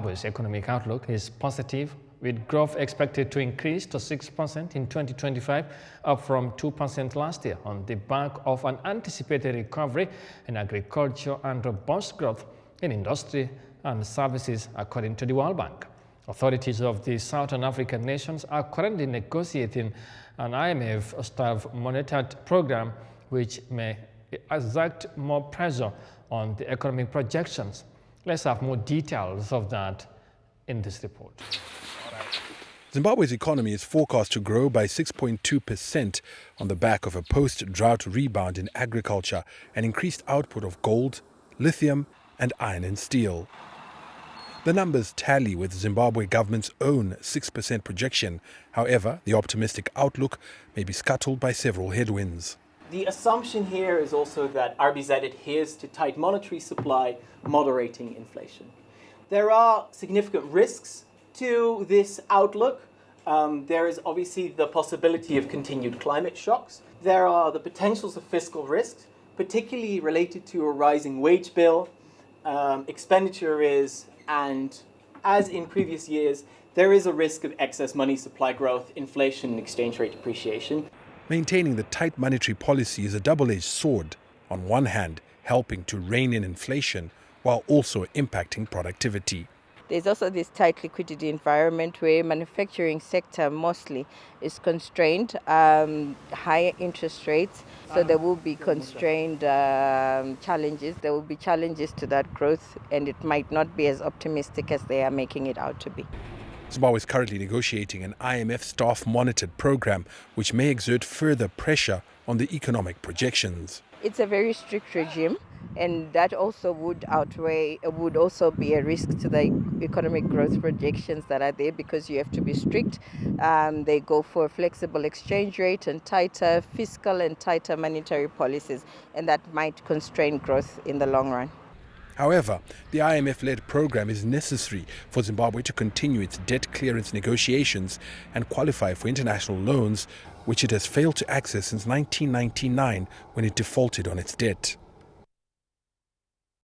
Zimbabwe's economic outlook is positive, with growth expected to increase to 6% in 2025, up from 2% last year, on the back of an anticipated recovery in agriculture and robust growth in industry and services, according to the World Bank. Authorities of the Southern African nations are currently negotiating an IMF-staff monitored program which may exert more pressure on the economic projections. Let's have more details of that in this report. Zimbabwe's economy is forecast to grow by 6.2% on the back of a post-drought rebound in agriculture and increased output of gold, lithium and iron and steel. The numbers tally with Zimbabwe government's own 6% projection. However, the optimistic outlook may be scuttled by several headwinds. The assumption here is also that RBZ adheres to tight monetary supply, moderating inflation. There are significant risks to this outlook. There is obviously the possibility of continued climate shocks. There are the potentials of fiscal risks, particularly related to a rising wage bill, expenditure arrears, and as in previous years, there is a risk of excess money supply growth, inflation, and exchange rate depreciation. Maintaining the tight monetary policy is a double-edged sword, on one hand helping to rein in inflation while also impacting productivity. There's also this tight liquidity environment where manufacturing sector mostly is constrained, higher interest rates, so there will be constrained challenges. There will be challenges to that growth, and it might not be as optimistic as they are making it out to be. Zimbabwe is currently negotiating an IMF staff-monitored program which may exert further pressure on the economic projections. It's a very strict regime, and that also would also be a risk to the economic growth projections that are there, because you have to be strict. They go for a flexible exchange rate and tighter fiscal and tighter monetary policies, and that might constrain growth in the long run. However, the IMF-led program is necessary for Zimbabwe to continue its debt clearance negotiations and qualify for international loans, which it has failed to access since 1999 when it defaulted on its debt.